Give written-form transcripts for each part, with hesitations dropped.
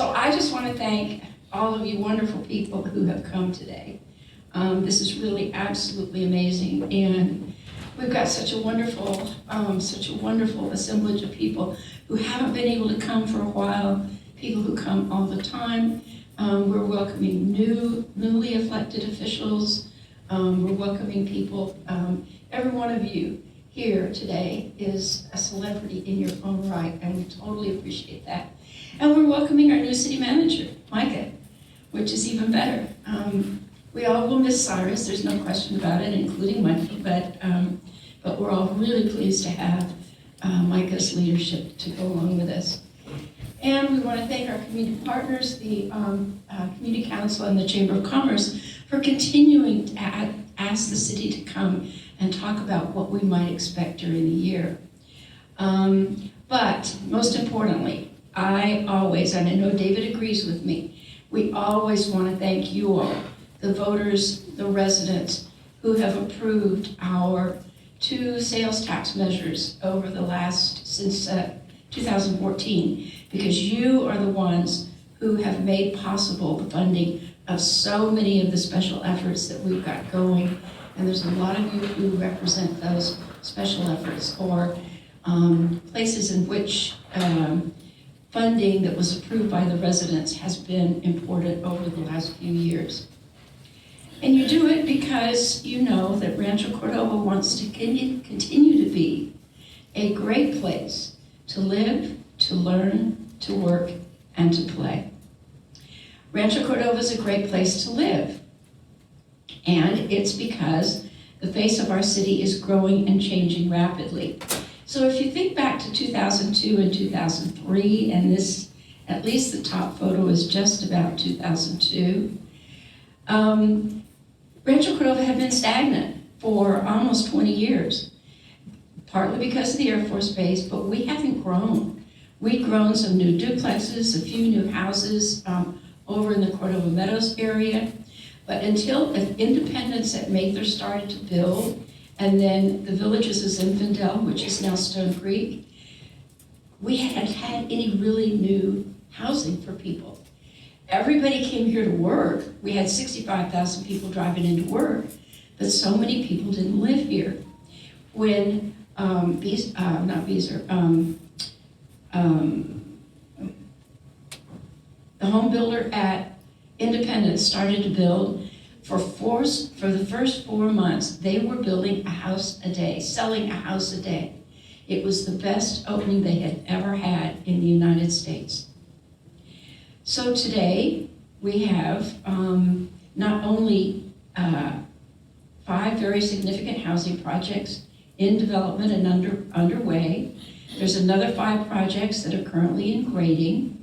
So I just want to thank all of you wonderful people who have come today. This is really absolutely amazing, and we've got such a wonderful assemblage of people who haven't been able to come for a while, people who come all the time. We're welcoming newly elected officials. We're welcoming people. Every one of you here today is a celebrity in your own right, and we totally appreciate that. And we're welcoming our new city manager, Micah, which is even better. We all will miss Cyrus, there's no question about it, including Mikey, but we're all really pleased to have Micah's leadership to go along with us. And we want to thank our community partners, the Community Council and the Chamber of Commerce, for continuing to ask the city to come and talk about what we might expect during the year. But most importantly, I always, and I know David agrees with me, we always want to thank you all, the voters, the residents, who have approved our 2 sales tax measures over the last, since 2014, because you are the ones who have made possible the funding of so many of the special efforts that we've got going. And there's a lot of you who represent those special efforts, or places in which funding that was approved by the residents has been important over the last few years. And you do it because you know that Rancho Cordova wants to continue to be a great place to live, to learn, to work, and to play. Rancho Cordova is a great place to live. And it's because the face of our city is growing and changing rapidly. So if you think back to 2002 and 2003, and this, at least the top photo is just about 2002, Rancho Cordova had been stagnant for almost 20 years, partly because of the Air Force Base, but we haven't grown. We've grown some new duplexes, a few new houses over in the Cordova Meadows area, but until Independence at Mather started to build, and then the villages of Zinfandel, which is now Stone Creek, we hadn't had any really new housing for people. Everybody came here to work. We had 65,000 people driving into work, but so many people didn't live here. When the home builder at Independence started to build, for the first 4 months, they were building a house a day, selling a house a day. It was the best opening they had ever had in the United States. So today, we have not only 5 very significant housing projects in development and underway. There's another 5 projects that are currently in grading.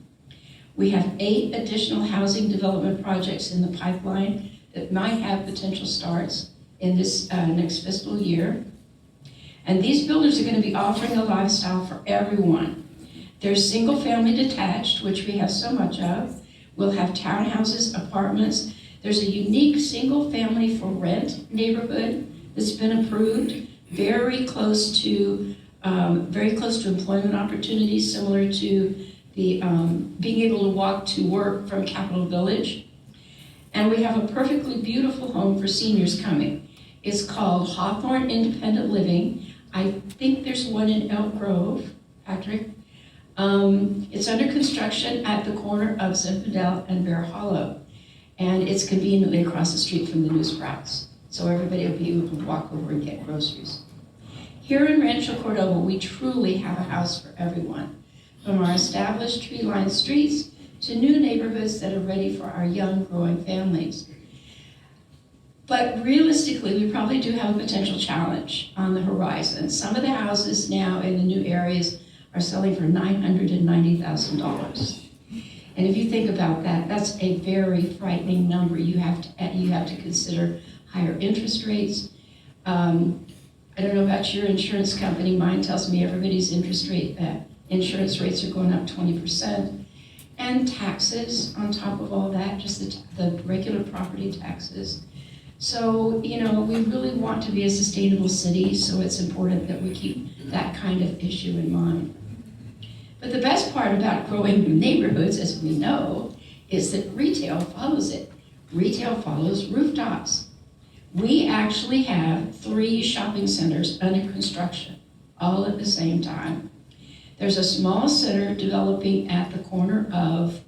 We have 8 additional housing development projects in the pipeline that might have potential starts in this next fiscal year. And these builders are going to be offering a lifestyle for everyone. There's single family detached, which we have so much of. We'll have townhouses, apartments. There's a unique single family for rent neighborhood that's been approved, very close to employment opportunities, similar to the being able to walk to work from Capitol Village. And we have a perfectly beautiful home for seniors coming. It's called Hawthorne Independent Living. I think there's one in Elk Grove, Patrick. It's under construction at the corner of Zinfandel and Bear Hollow. And it's conveniently across the street from the New Sprouts. So everybody will be able to walk over and get groceries. Here in Rancho Cordova, we truly have a house for everyone, from our established tree-lined streets to new neighborhoods that are ready for our young, growing families. But realistically, we probably do have a potential challenge on the horizon. Some of the houses now in the new areas are selling for $990,000. And if you think about that, that's a very frightening number. You have to consider higher interest rates. I don't know about your insurance company. Mine tells me everybody's insurance rates are going up 20%. And taxes on top of all that, just the regular property taxes. So, we really want to be a sustainable city, so it's important that we keep that kind of issue in mind. But But the best part about growing new neighborhoods, as we know, is that retail follows it. Retail follows rooftops. We actually have 3 shopping centers under construction, all at the same time. There's a small center developing at the corner of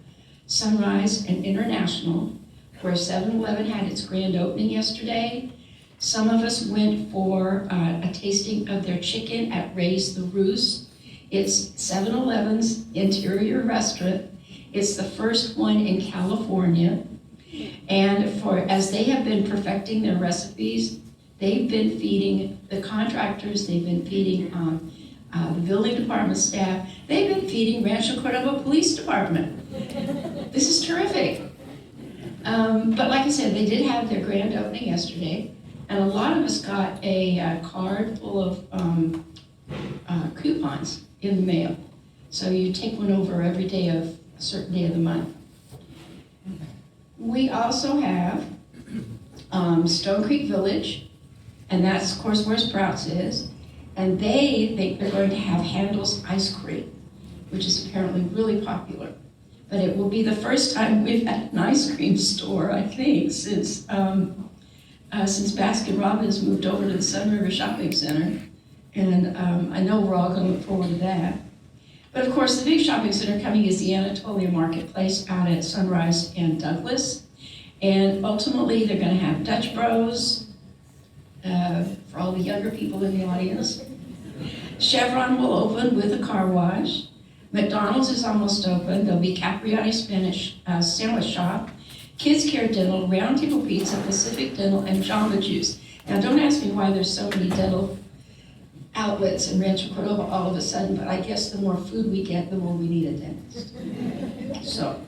Sunrise and International, where 7-Eleven had its grand opening yesterday. Some of us went for a tasting of their chicken at Raise the Roost. It's 7-Eleven's interior restaurant. It's the first one in California. And as they have been perfecting their recipes, they've been feeding the contractors, they've been feeding the building department staff, they've been feeding Rancho Cordova Police Department. This is terrific. But like I said, they did have their grand opening yesterday, and a lot of us got a card full of coupons in the mail. So you take one over every day of a certain day of the month. We also have Stone Creek Village, and that's of course where Sprouts is, and they think they're going to have Handel's ice cream, which is apparently really popular. But it will be the first time we've had an ice cream store, I think, since Baskin Robbins moved over to the Sun River Shopping Center. And I know we're all going to look forward to that. But of course, the big shopping center coming is the Anatolia Marketplace out at Sunrise and Douglas. And ultimately, they're going to have Dutch Bros for all the younger people in the audience. Chevron will open with a car wash. McDonald's is almost open. There'll be Capriati Spanish Sandwich Shop, Kids Care Dental, Round Table Pizza, Pacific Dental, and Jamba Juice. Now, don't ask me why there's so many dental outlets in Rancho Cordova all of a sudden, but I guess the more food we get, the more we need a dentist. So,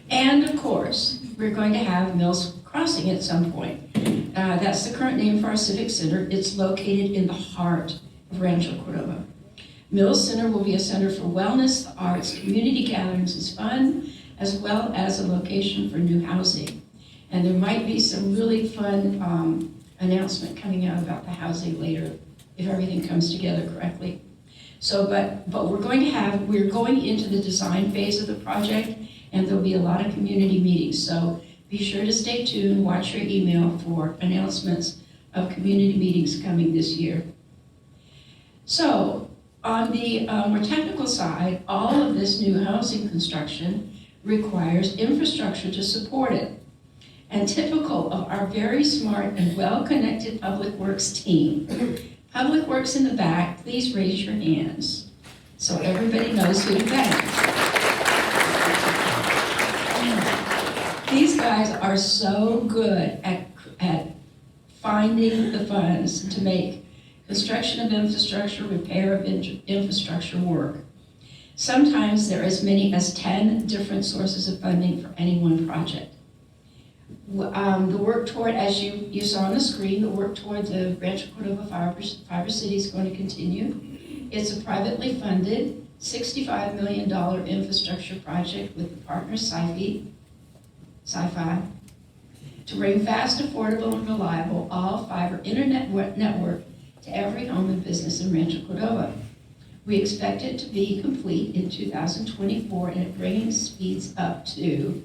and of course, we're going to have Mills Crossing at some point. That's the current name for our Civic Center. It's located in the heart of Rancho Cordova. Mills Center will be a center for wellness, the arts, community gatherings, and fun, as well as a location for new housing. And there might be some really fun announcement coming out about the housing later, if everything comes together correctly. So, but we're going into the design phase of the project, and there'll be a lot of community meetings. So be sure to stay tuned, watch your email for announcements of community meetings coming this year. So, on the more technical side, all of this new housing construction requires infrastructure to support it. And typical of our very smart and well-connected Public Works team, Public Works in the back, please raise your hands so everybody knows who to thank. These guys are so good at finding the funds to make construction of infrastructure, repair of infrastructure work. Sometimes there are as many as 10 different sources of funding for any one project. The work toward, as you saw on the screen, the work toward the Rancho Cordova Fiber City is going to continue. It's a privately funded $65 million infrastructure project with the partner Sci-Fi to bring fast, affordable, and reliable all-fiber internet network to every home and business in Rancho Cordova. We expect it to be complete in 2024 and it bringing speeds up to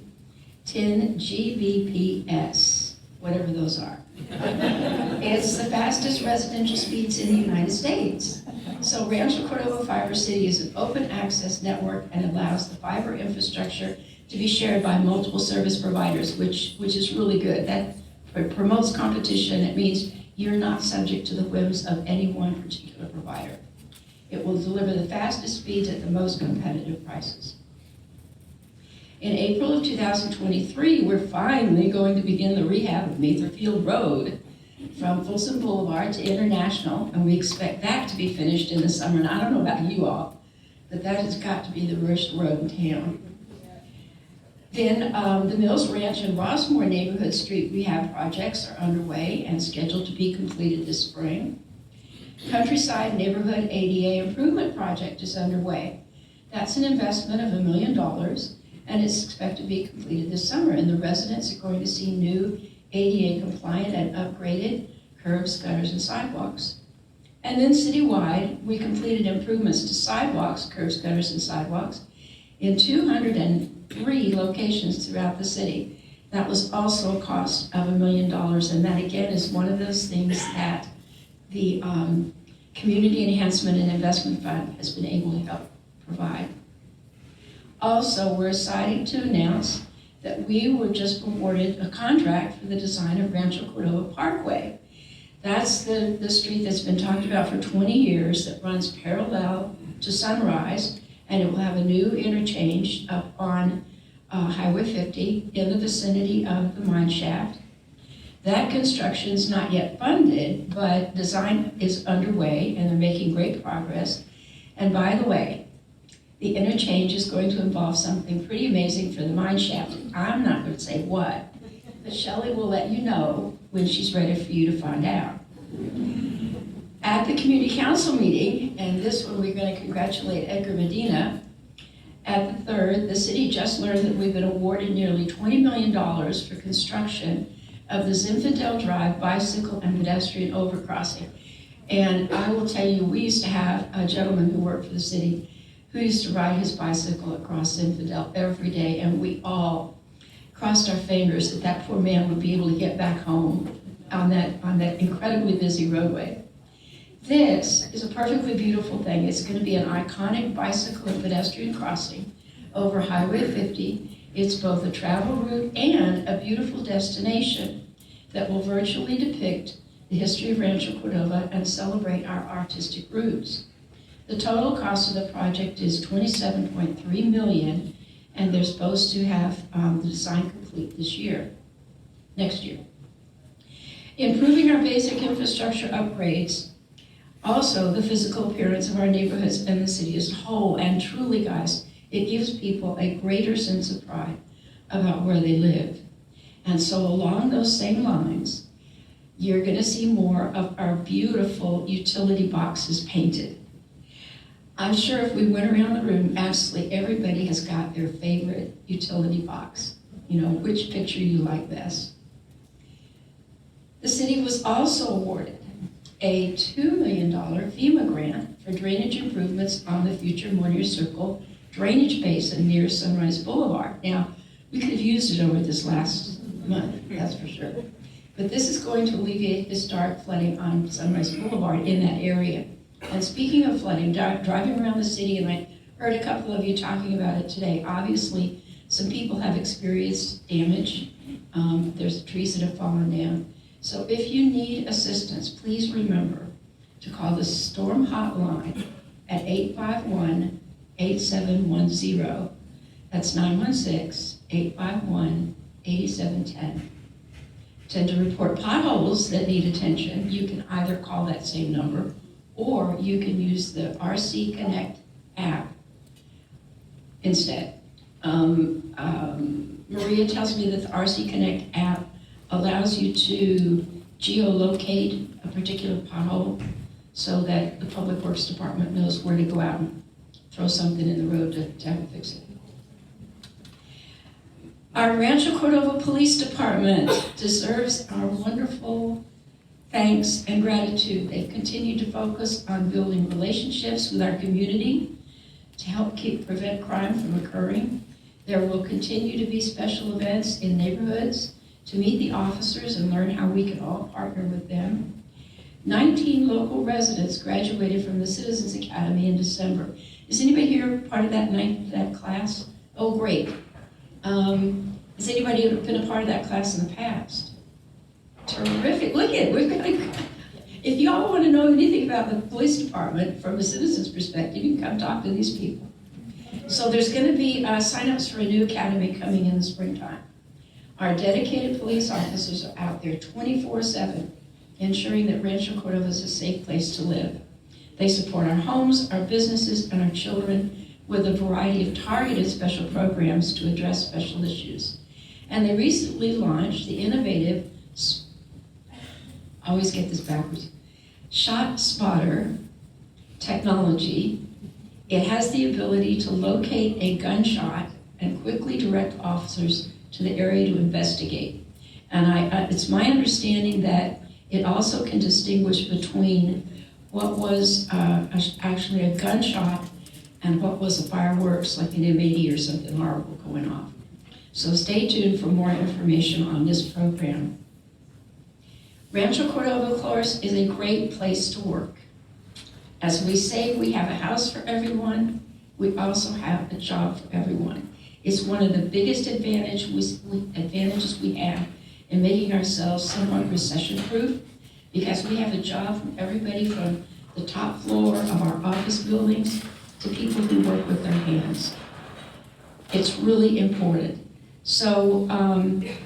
10 Gbps, whatever those are. It's the fastest residential speeds in the United States. So Rancho Cordova Fiber City is an open access network and allows the fiber infrastructure to be shared by multiple service providers, which is really good. That promotes competition. It means you're not subject to the whims of any one particular provider. It will deliver the fastest speeds at the most competitive prices. In April of 2023, we're finally going to begin the rehab of Mather Field Road from Folsom Boulevard to International, and we expect that to be finished in the summer. And I don't know about you all, but that has got to be the worst road in town. Then the Mills Ranch and Rossmore Neighborhood Street rehab projects are underway and scheduled to be completed this spring. Countryside Neighborhood ADA Improvement Project is underway. That's an investment of $1 million, and it's expected to be completed this summer. And the residents are going to see new ADA compliant and upgraded curbs, gutters, and sidewalks. And then citywide, we completed improvements to sidewalks, curbs, gutters, and sidewalks in 203 locations throughout the city. That was also a cost of $1 million, and that again is one of those things that the Community Enhancement and Investment Fund has been able to help provide. Also, we're excited to announce that we were just awarded a contract for the design of Rancho Cordova Parkway. That's the street that's been talked about for 20 years that runs parallel to Sunrise, and it will have a new interchange up on Highway 50 in the vicinity of the mine shaft. That construction is not yet funded, but design is underway and they're making great progress. And by the way, the interchange is going to involve something pretty amazing for the mine shaft. I'm not going to say what, but Shelley will let you know when she's ready for you to find out. At the community council meeting, and this one we're going to congratulate Edgar Medina, at the third, the city just learned that we've been awarded nearly $20 million for construction of the Zinfandel Drive bicycle and pedestrian overcrossing. And I will tell you, we used to have a gentleman who worked for the city who used to ride his bicycle across Zinfandel every day, and we all crossed our fingers that that poor man would be able to get back home on that incredibly busy roadway. This is a perfectly beautiful thing. It's going to be an iconic bicycle and pedestrian crossing over Highway 50. It's both a travel route and a beautiful destination that will virtually depict the history of Rancho Cordova and celebrate our artistic roots. The total cost of the project is $27.3 million, and they're supposed to have the design complete next year. Improving our basic infrastructure upgrades, also the physical appearance of our neighborhoods and the city as a whole, and truly, guys, it gives people a greater sense of pride about where they live. And so along those same lines, you're going to see more of our beautiful utility boxes painted. I'm sure if we went around the room, absolutely everybody has got their favorite utility box. You know, which picture you like best. The city was also awarded a $2 million FEMA grant for drainage improvements on the future Moyer Circle drainage basin near Sunrise Boulevard. Now, we could have used it over this last month, that's for sure. But this is going to alleviate historic flooding on Sunrise Boulevard in that area. And speaking of flooding, driving around the city, and I heard a couple of you talking about it today, obviously some people have experienced damage. There's trees that have fallen down. So if you need assistance, please remember to call the storm hotline at 851-8710. That's 916-851-8710. To report potholes that need attention, you can either call that same number or you can use the RC Connect app instead. Maria tells me that the RC Connect app allows you to geolocate a particular pothole so that the Public Works Department knows where to go out and throw something in the road to have it fix it. Our Rancho Cordova Police Department deserves our wonderful thanks and gratitude. They've continued to focus on building relationships with our community to help prevent crime from occurring. There will continue to be special events in neighborhoods to meet the officers and learn how we can all partner with them. 19 local residents graduated from the Citizens Academy in December. Is anybody here part of that class? Oh, great. Has anybody ever been a part of that class in the past? Terrific. Look at it. We've got if y'all want to know anything about the police department from a citizen's perspective, you can come talk to these people. So there's going to be sign-ups for a new academy coming in the springtime. Our dedicated police officers are out there 24/7, ensuring that Rancho Cordova is a safe place to live. They support our homes, our businesses, and our children with a variety of targeted special programs to address special issues. And they recently launched the innovative, I always get this backwards, Shot Spotter technology. It has the ability to locate a gunshot and quickly direct officers to the area to investigate. And it's my understanding that it also can distinguish between what was actually a gun shop and what was a fireworks, like an M80 or something horrible going off. So stay tuned for more information on this program. Rancho Cordova, of course, is a great place to work. As we say, we have a house for everyone. We also have a job for everyone. It's one of the biggest advantages we have in making ourselves somewhat recession-proof, because we have a job from everybody from the top floor of our office buildings to people who work with their hands. It's really important. So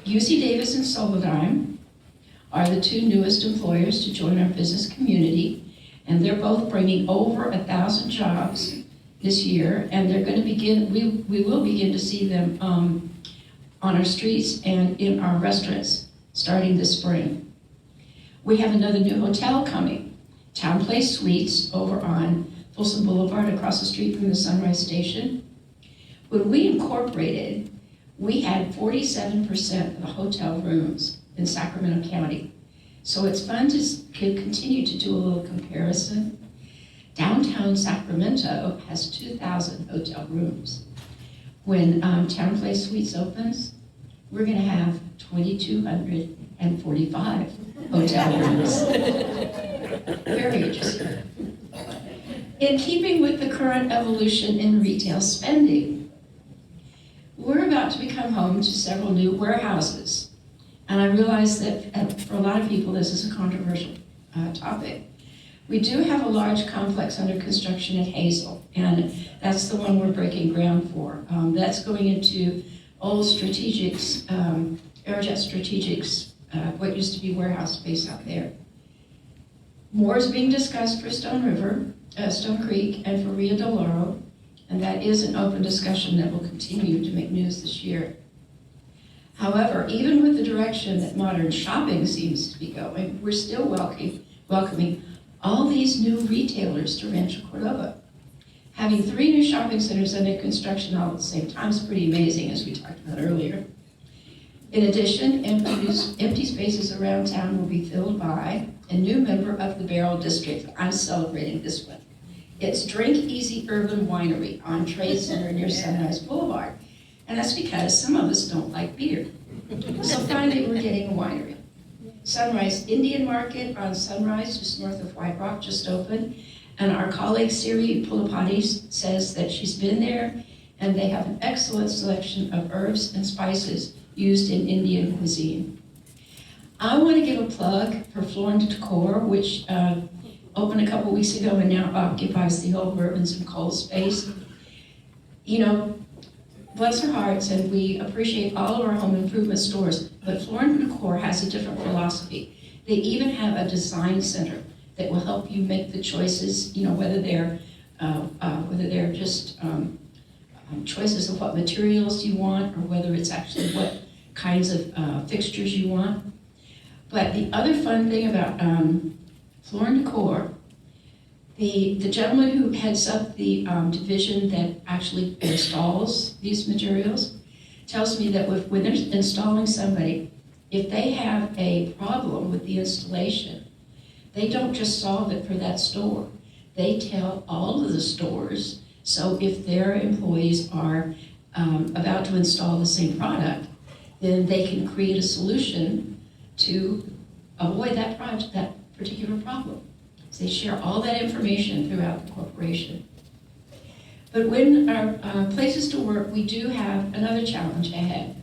UC Davis and Solidigm are the two newest employers to join our business community, and they're both bringing over 1,000 jobs this year, and they're going to begin, we will begin to see them on our streets and in our restaurants starting this spring. We have another new hotel coming, Town Place Suites, over on Folsom Boulevard across the street from the Sunrise Station. When we incorporated, we had 47% of the hotel rooms in Sacramento County. So it's fun to continue to do a little comparison. Downtown Sacramento has 2,000 hotel rooms. When Town Place Suites opens, we're gonna have 2,245 hotel rooms. Very interesting. In keeping with the current evolution in retail spending, we're about to become home to several new warehouses. And I realize that for a lot of people, this is a controversial topic. We do have a large complex under construction at Hazel, and that's the one we're breaking ground for. That's going into old Strategics, Aerojet Strategics, what used to be warehouse space out there. More is being discussed for Stone Creek, and for Rio del Oro, and that is an open discussion that will continue to make news this year. However, even with the direction that modern shopping seems to be going, we're still welcoming all these new retailers to Rancho Cordova. Having 3 new shopping centers under construction all at the same time is pretty amazing, as we talked about earlier. In addition, empty spaces around town will be filled by a new member of the Barrel District. I'm celebrating this one. It's Drink Easy Urban Winery on Trade Center near Sunrise Boulevard. And that's because some of us don't like beer. So finally, we're getting a winery. Sunrise Indian Market on Sunrise, just north of White Rock, just opened. And our colleague Siri Pulapati says that she's been there, and they have an excellent selection of herbs and spices used in Indian cuisine. I want to give a plug for Floor and Decor, which opened a couple weeks ago and now occupies the old Bourbons and Coles space. You know, bless their hearts, and we appreciate all of our home improvement stores, but Floor and Decor has a different philosophy. They even have a design center that will help you make the choices, you know, whether they're just choices of what materials you want, or whether it's actually what kinds of fixtures you want. But the other fun thing about Floor and Decor, the gentleman who heads up the division that actually installs these materials tells me that when they're installing somebody, if they have a problem with the installation, they don't just solve it for that store. They tell all of the stores, so if their employees are about to install the same product, then they can create a solution to avoid that particular problem. So they share all that information throughout the corporation. But when our places to work, we do have another challenge ahead.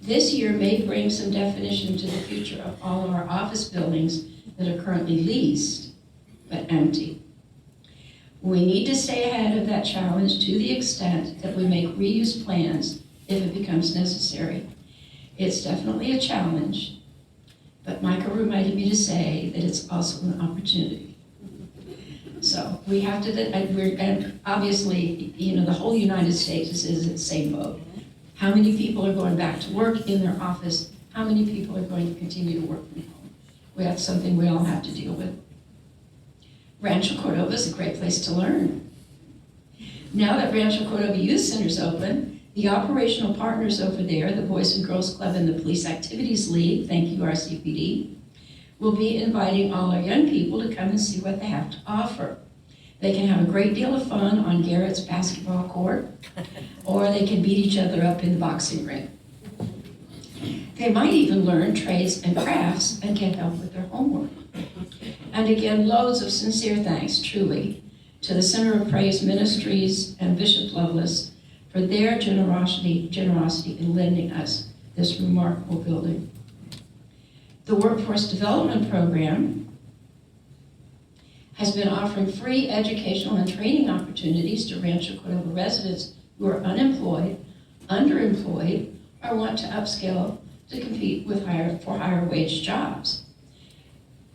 This year may bring some definition to the future of all of our office buildings that are currently leased, but empty. We need to stay ahead of that challenge to the extent that we make reuse plans if it becomes necessary. It's definitely a challenge, but Michael reminded me to say that it's also an opportunity. So we have to, and obviously, you know, the whole United States is in the same boat. How many people are going back to work in their office? How many people are going to continue to work from home? Well, that's something we all have to deal with. Rancho Cordova is a great place to learn. Now that Rancho Cordova Youth Center is open, the operational partners over there, the Boys and Girls Club and the Police Activities League, thank you RCPD, we'll be inviting all our young people to come and see what they have to offer. They can have a great deal of fun on Garrett's basketball court, or they can beat each other up in the boxing ring. They might even learn trades and crafts and get help with their homework. And again, loads of sincere thanks, truly, to the Center of Praise Ministries and Bishop Lovelace for their generosity in lending us this remarkable building. The Workforce Development Program has been offering free educational and training opportunities to Rancho Cordova residents who are unemployed, underemployed, or want to upskill to compete with for higher wage jobs.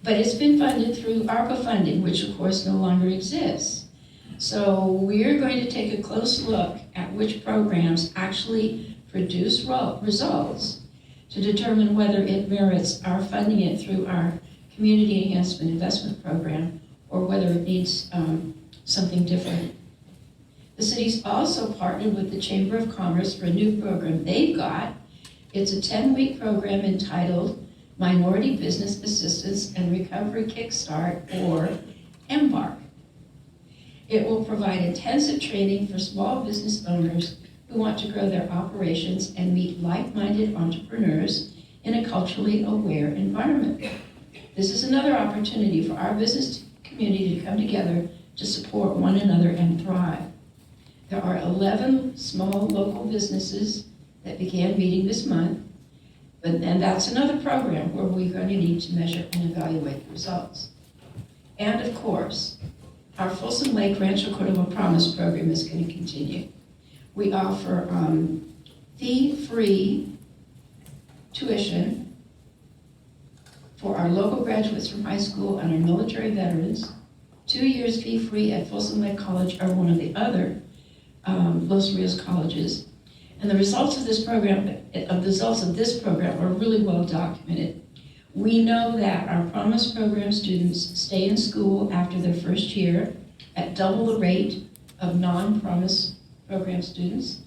But it's been funded through ARPA funding, which of course no longer exists. So we're going to take a close look at which programs actually produce results to determine whether it merits our funding it through our Community Enhancement Investment Program or whether it needs something different. The city's also partnered with the Chamber of Commerce for a new program they've got. It's a 10-week program entitled Minority Business Assistance and Recovery Kickstart, or MBARC. It will provide intensive training for small business owners who want to grow their operations and meet like-minded entrepreneurs in a culturally aware environment. This is another opportunity for our business community to come together to support one another and thrive. There are 11 small local businesses that began meeting this month, and that's another program where we're going to need to measure and evaluate the results. And of course, our Folsom Lake Rancho Cordova Promise program is going to continue. We offer fee-free tuition for our local graduates from high school and our military veterans, 2 years fee-free at Folsom Lake College or one of the other Los Rios colleges. And the results of this program, are really well documented. We know that our Promise Program students stay in school after their first year at double the rate of non-Promise Program students.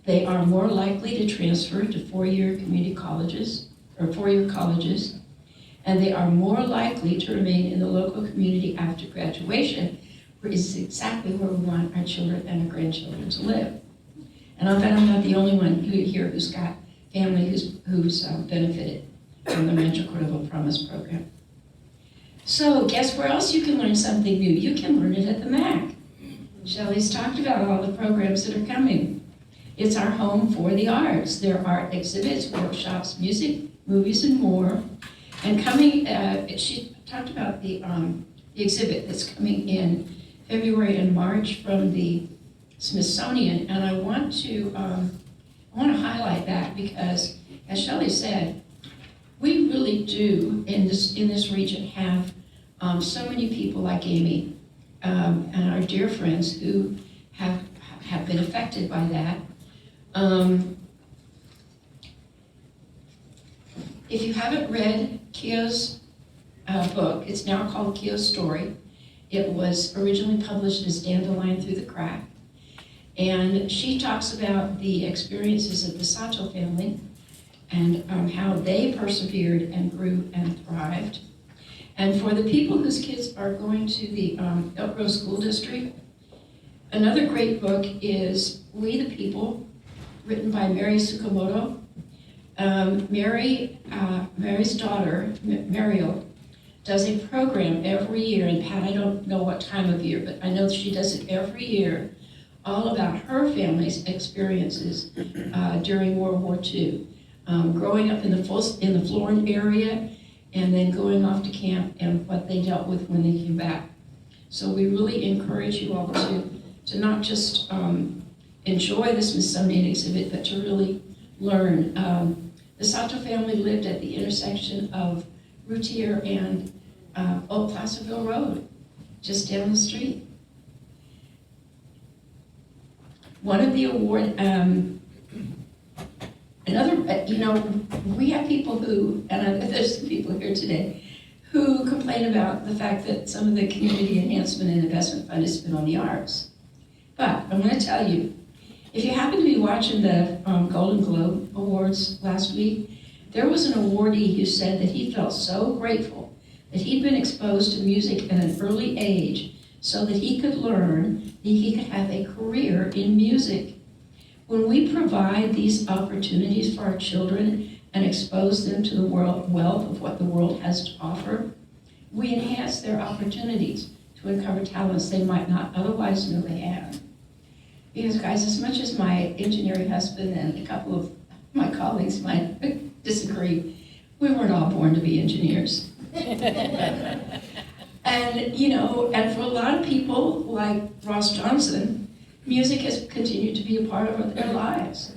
They are more likely to transfer to four-year community colleges, or four-year colleges, and they are more likely to remain in the local community after graduation, which is exactly where we want our children and our grandchildren to live. And I bet I'm not the only one here who's got family who's benefited from the Rancho Cordova Promise Program. So guess where else you can learn something new? You can learn it at the MAC. Shelley's talked about all the programs that are coming. It's our home for the arts. There are exhibits, workshops, music, movies, and more. And coming, she talked about the exhibit that's coming in February and March from the Smithsonian, and I want to highlight that because, as Shelley said, we really do in this region have so many people like Amy and our dear friends who have been affected by that. If you haven't read Keo's book, it's now called Keo's Story. It was originally published as Dandelion Through the Crack. And she talks about the experiences of the Sato family and how they persevered and grew and thrived. And for the people whose kids are going to the Elk Grove School District, another great book is We the People, written by Mary Tsukamoto. Mary's daughter, Mariel, does a program every year, and Pat, I don't know what time of year, but I know she does it every year, all about her family's experiences during World War II, growing up in the Florin area, and then going off to camp and what they dealt with when they came back. So we really encourage you all to not just enjoy the Smithsonian exhibit, but to really learn. The Sato family lived at the intersection of Routier and Old Placerville Road, just down the street. One of the we have people who, and there's some people here today, who complain about the fact that some of the Community Enhancement and Investment Fund has been on the arts. But I'm going to tell you, if you happen to be watching the Golden Globe Awards last week, There was an awardee who said that he felt so grateful that he'd been exposed to music at an early age so that he could learn that he could have a career in music. When we provide these opportunities for our children and expose them to the wealth of what the world has to offer, we enhance their opportunities to uncover talents they might not otherwise know they have. Because guys, as much as my engineering husband and a couple of my colleagues might disagree, we weren't all born to be engineers. And, you know, and for a lot of people like Ross Johnson, music has continued to be a part of their lives.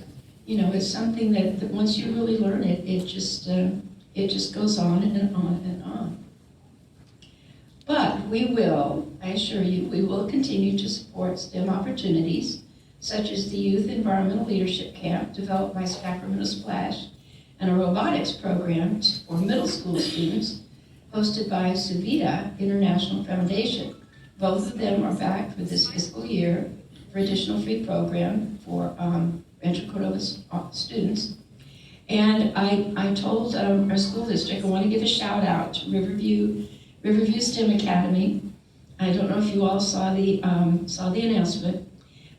You know, it's something that once you really learn it, it just goes on and on and on. But we will, I assure you, we will continue to support STEM opportunities, such as the Youth Environmental Leadership Camp developed by Sacramento Splash and a robotics program for middle school students hosted by Suvita International Foundation. Both of them are back for this fiscal year for additional free program for Rancho Cordova students. And I told our school district, I want to give a shout out to Riverview STEM Academy. I don't know if you all saw the announcement,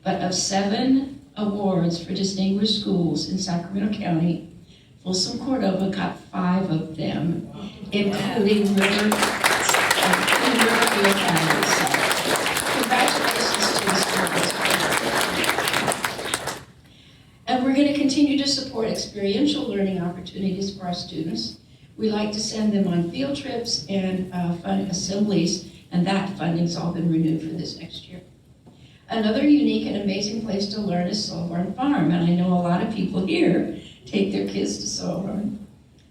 but of 7 awards for distinguished schools in Sacramento County, Folsom Cordova got 5 of them, including Riverview Academy. So, congratulations to the schools. And we're going to continue to support experiential learning opportunities for our students. We like to send them on field trips and fund assemblies, and that funding's all been renewed for this next year. Another unique and amazing place to learn is Solhorn Farm, and I know a lot of people here take their kids to Solhorn.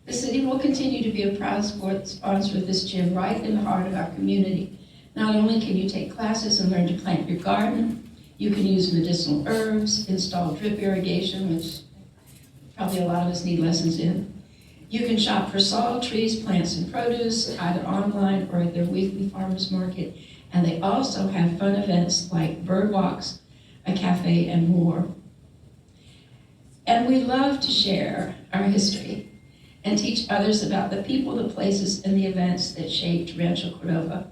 The city will continue to be a proud sponsor of this gym right in the heart of our community. Not only can you take classes and learn to plant your garden, you can use medicinal herbs, install drip irrigation, which probably a lot of us need lessons in. You can shop for soil, trees, plants, and produce, either online or at their weekly farmers market. And they also have fun events like bird walks, a cafe, and more. And we love to share our history and teach others about the people, the places, and the events that shaped Rancho Cordova.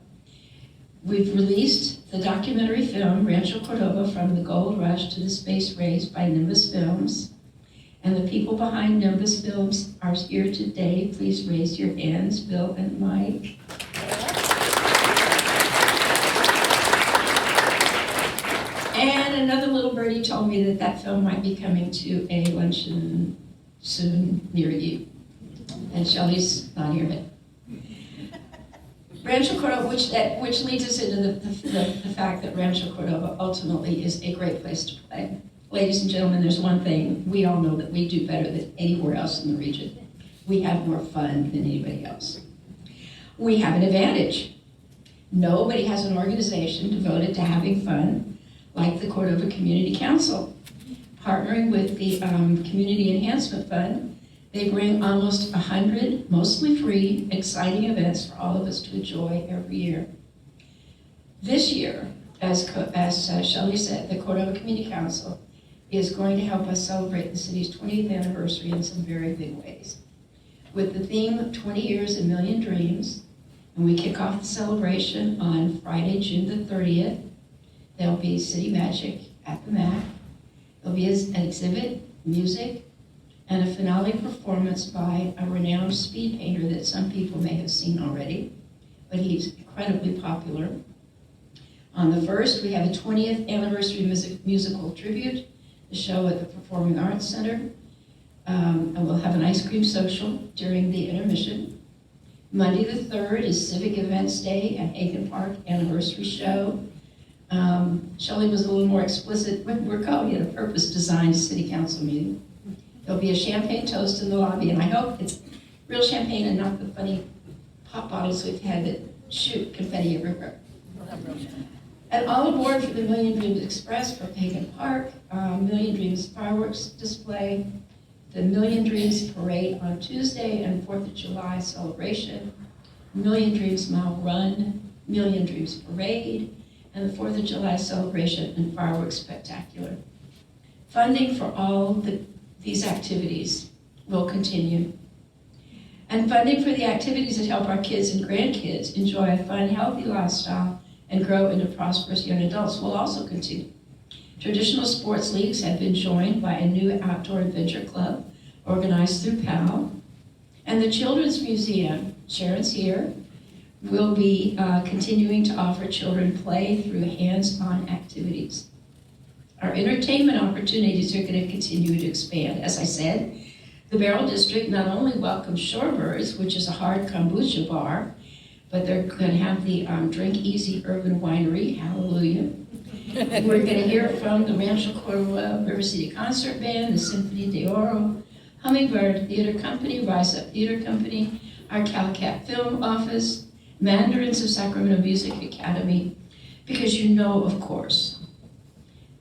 We've released the documentary film, Rancho Cordova, From the Gold Rush to the Space Race by Nimbus Films. And the people behind Nimbus Films are here today. Please raise your hands, Bill and Mike. And another little birdie told me that film might be coming to a luncheon soon near you. And Shelley's not here, but Rancho Cordova, which leads us into the fact that Rancho Cordova ultimately is a great place to play. Ladies and gentlemen, there's one thing we all know that we do better than anywhere else in the region. We have more fun than anybody else. We have an advantage. Nobody has an organization devoted to having fun like the Cordova Community Council. Partnering with the Community Enhancement Fund, they bring almost 100, mostly free, exciting events for all of us to enjoy every year. This year, as Shelley said, the Cordova Community Council is going to help us celebrate the city's 20th anniversary in some very big ways. With the theme of 20 Years, A Million Dreams, and we kick off the celebration on Friday, June the 30th. There'll be City Magic at the MAC. There'll be an exhibit, music, and a finale performance by a renowned speed painter that some people may have seen already, but he's incredibly popular. On the 1st, we have a 20th anniversary musical tribute, the show at the Performing Arts Center, and we'll have an ice cream social during the intermission. Monday the 3rd is Civic Events Day and Hagen Park Anniversary Show. Shelley was a little more explicit. We're calling it a purpose-designed city council meeting. There'll be a champagne toast in the lobby, and I hope it's real champagne and not the funny pop bottles we've had that shoot confetti everywhere. And all aboard for the Million Dreams Express for Hagen Park, Million Dreams fireworks display, the Million Dreams Parade on Tuesday and 4th of July celebration, Million Dreams Mile Run, Million Dreams Parade, and the 4th of July celebration and fireworks spectacular. Funding for all these activities will continue. And funding for the activities that help our kids and grandkids enjoy a fun, healthy lifestyle and grow into prosperous young adults will also continue. Traditional sports leagues have been joined by a new outdoor adventure club organized through PAL. And the Children's Museum, Sharon's here, will be continuing to offer children play through hands-on activities. Our entertainment opportunities are going to continue to expand. As I said, the Barrel District not only welcomes Shorebirds, which is a hard kombucha bar, but they're going to have the Drink Easy Urban Winery, hallelujah. We're going to hear from the Rancho Cordova River City Concert Band, the Symphony de Oro, Hummingbird Theater Company, Rise Up Theater Company, our CalCap Film Office, Mandarins of Sacramento Music Academy, because you know, of course,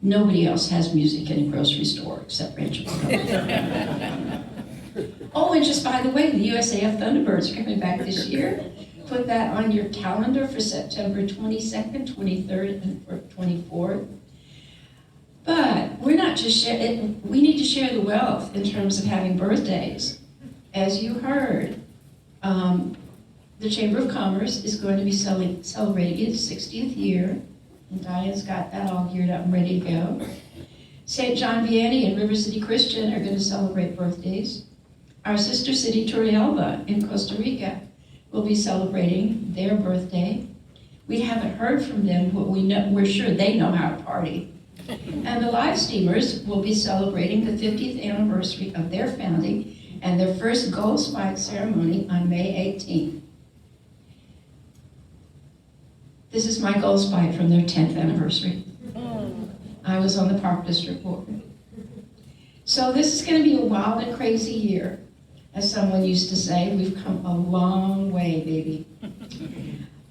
nobody else has music in a grocery store except Rancho Cordova. Oh, and just by the way, the USAF Thunderbirds are coming back this year. Put that on your calendar for September 22nd, 23rd, and 24th. But we're not just we need to share the wealth in terms of having birthdays. As you heard, the Chamber of Commerce is going to be celebrating its 60th year, and Diane's got that all geared up and ready to go. St. John Vianney and River City Christian are going to celebrate birthdays. Our sister city, Turrialba in Costa Rica, will be celebrating their birthday. We haven't heard from them, but we're sure they know how to party. And the Live Steamers will be celebrating the 50th anniversary of their founding and their first gold spike ceremony on May 18th. This is my gold spike from their 10th anniversary. I was on the Park District Board. So this is going to be a wild and crazy year. As someone used to say, we've come a long way, baby.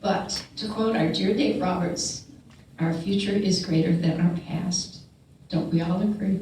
But to quote our dear Dave Roberts, our future is greater than our past. Don't we all agree?